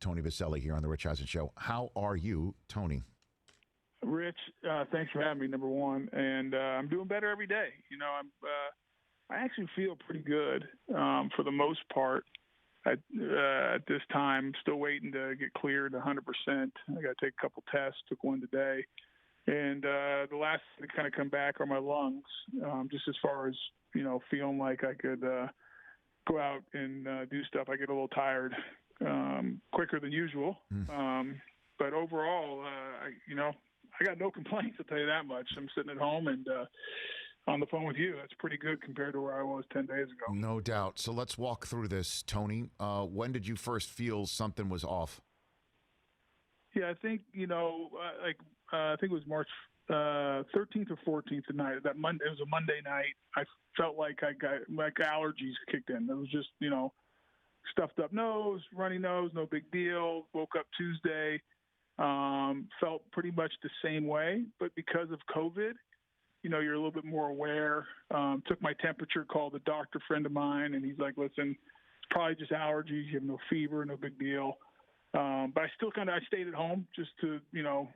Tony Boselli here on the Rich Eisen Show. How are you, Tony? Rich, thanks for having me, number one. And I'm doing better every day. I actually feel pretty good for the most part at this time. Still waiting to get cleared 100%. I got to take a couple tests, took one today. And the last to kind of come back are my lungs, just as far as, feeling like I could go out and do stuff. I get a little tired quicker than usual. But overall, I got no complaints, I'll tell you that much. I'm sitting at home and on the phone with you. That's pretty good compared to where I was 10 days ago. No doubt. So let's walk through this, Tony. When did you first feel something was off? Yeah, I think, I think it was March 13th or 14th tonight. That Monday, it was a Monday night. I felt like I got allergies kicked in. It was just, stuffed up nose, runny nose, no big deal. Woke up Tuesday, felt pretty much the same way, but because of COVID, you're a little bit more aware. Took my temperature, called a doctor friend of mine, and he's like, listen, it's probably just allergies. You have no fever, no big deal. But I still I stayed at home just to, I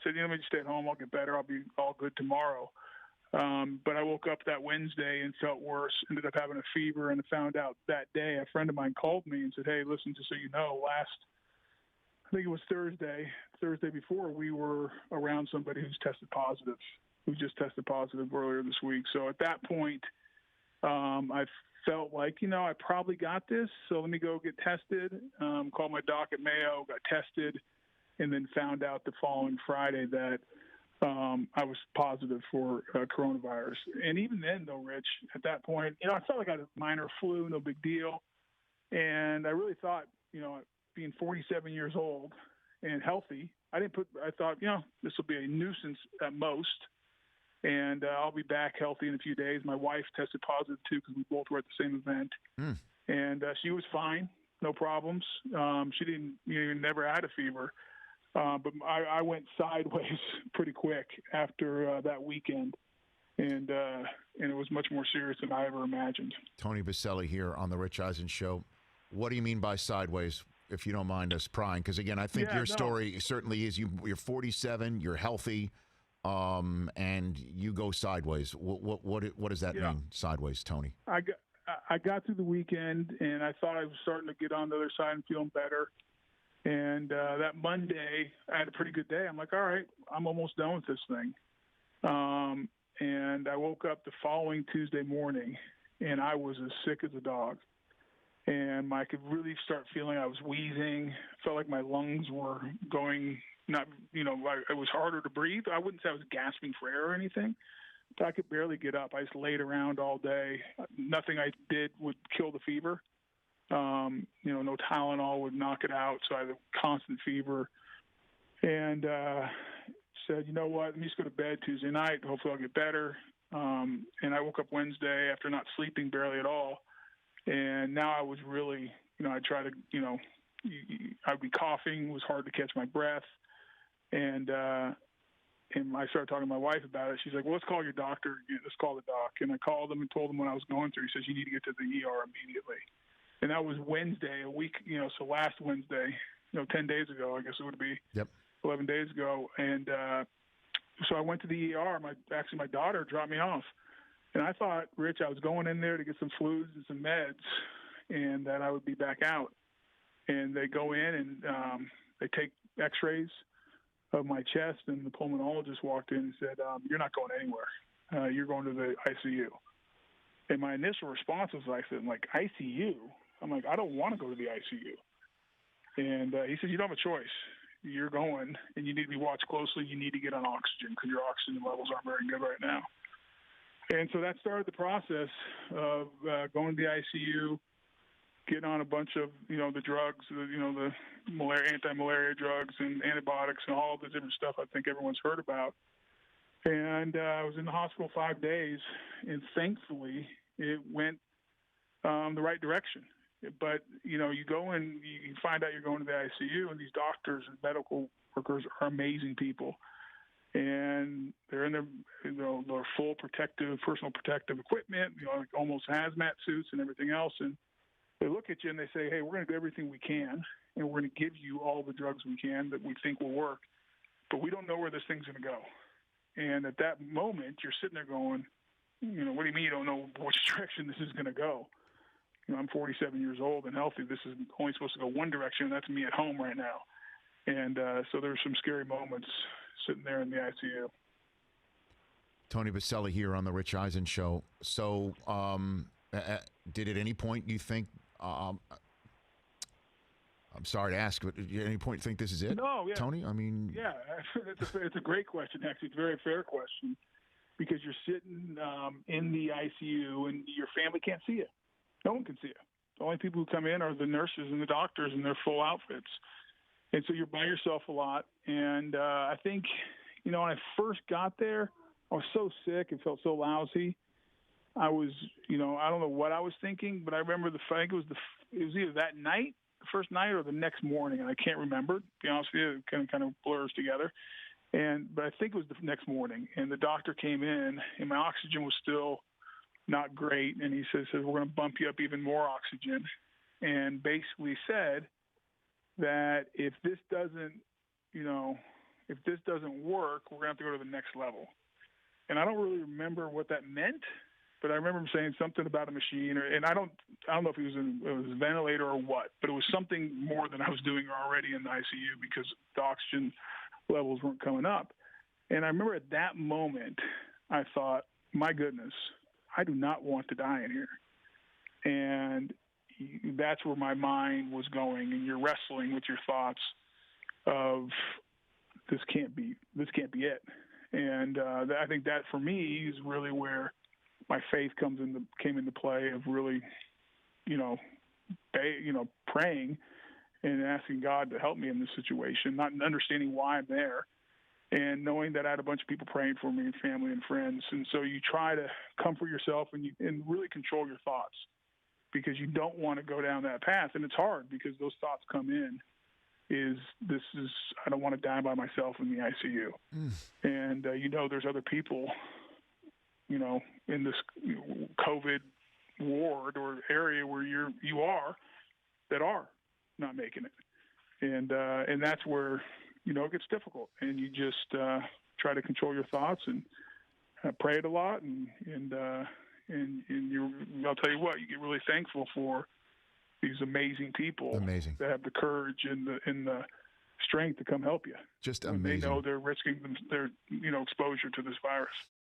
said, let me just stay at home. I'll get better. I'll be all good tomorrow. But I woke up that Wednesday and felt worse, ended up having a fever, and found out that day. A friend of mine called me and said, hey, listen, just so you know, I think it was Thursday before, we were around somebody who just tested positive earlier this week. So at that point, I felt like, I probably got this, so let me go get tested. Called my doc at Mayo, got tested, and then found out the following Friday that I was positive for coronavirus. And even then, though, Rich, at that point, I felt like I had a minor flu, no big deal. And I really thought, being 47 years old and healthy, I thought, this will be a nuisance at most. And I'll be back healthy in a few days. My wife tested positive, too, because we both were at the same event. And she was fine, no problems. She never had a fever. But I went sideways pretty quick after that weekend, and it was much more serious than I ever imagined. Tony Boselli here on the Rich Eisen Show. What do you mean by sideways, if you don't mind us prying? Because, again, I think your story certainly is you're 47, you're healthy, and you go sideways. What does that mean, sideways, Tony? I got through the weekend, and I thought I was starting to get on the other side and feeling better. And that Monday, I had a pretty good day. I'm like, all right, I'm almost done with this thing. And I woke up the following Tuesday morning, and I was as sick as a dog. And I could really start feeling I was wheezing. Felt like my lungs were going, it was harder to breathe. I wouldn't say I was gasping for air or anything, but I could barely get up. I just laid around all day. Nothing I did would kill the fever. No Tylenol would knock it out, so I had a constant fever. And said, you know what, let me just go to bed Tuesday night. Hopefully I'll get better. And I woke up Wednesday after not sleeping barely at all. And now I was really, I try to, I'd be coughing. It was hard to catch my breath. And I started talking to my wife about it. She's like, well, let's call your doctor. Let's call the doc. And I called him and told him what I was going through. He says, you need to get to the ER immediately. And that was Wednesday, a week, so last Wednesday, 10 days ago, I guess it would be 11 days ago. And so I went to the ER. My daughter dropped me off. And I thought, Rich, I was going in there to get some fluids and some meds and that I would be back out. And they go in and they take x-rays of my chest, and the pulmonologist walked in and said, you're not going anywhere. You're going to the ICU. And my initial response was like ICU? I'm like, I don't want to go to the ICU. And he said, you don't have a choice. You're going, and you need to be watched closely. You need to get on oxygen because your oxygen levels aren't very good right now. And so that started the process of going to the ICU, getting on a bunch of, the drugs, the anti-malaria drugs and antibiotics and all the different stuff I think everyone's heard about. And I was in the hospital 5 days, and thankfully it went the right direction. But, you go in, you find out you're going to the ICU, and these doctors and medical workers are amazing people. And they're in their full personal protective equipment, like almost hazmat suits and everything else. And they look at you and they say, hey, we're going to do everything we can, and we're going to give you all the drugs we can that we think will work, but we don't know where this thing's going to go. And at that moment, you're sitting there going, what do you mean you don't know which direction this is going to go? I'm 47 years old and healthy. This is only supposed to go one direction, and that's me at home right now. And so there's some scary moments sitting there in the ICU. Tony Boselli here on the Rich Eisen Show. So did at any point you think, I'm sorry to ask, but at any point you think this is it? No, yeah. Tony? I mean... Yeah, it's a great question, actually. It's a very fair question because you're sitting in the ICU and your family can't see you. No one can see you. The only people who come in are the nurses and the doctors in their full outfits. And so you're by yourself a lot. And I think, when I first got there, I was so sick and felt so lousy. I was, I don't know what I was thinking, but I remember I think it was either that night, the first night, or the next morning, and I can't remember. To be honest with you, it kind of blurs together. But I think it was the next morning, and the doctor came in, and my oxygen was still not great, and he says we're going to bump you up even more oxygen, and basically said that if this doesn't work, we're going to have to go to the next level. And I don't really remember what that meant, but I remember him saying something about a machine, and I don't know if it was a ventilator or what, but it was something more than I was doing already in the ICU because the oxygen levels weren't coming up. And I remember at that moment, I thought, my goodness, I do not want to die in here. And that's where my mind was going, and you're wrestling with your thoughts of this can't be it. And I think that for me is really where my faith came into play of really, praying and asking God to help me in this situation, not understanding why I'm there, and knowing that I had a bunch of people praying for me, family and friends. And so you try to comfort yourself and really control your thoughts because you don't want to go down that path. And it's hard because those thoughts come in I don't want to die by myself in the ICU. And, there's other people, in this COVID ward or area where you are that are not making it. And that's where, it gets difficult, and you just try to control your thoughts and pray it a lot. And I'll tell you what, you get really thankful for these amazing people that have the courage and the strength to come help you. Just amazing. They know they're risking their exposure to this virus.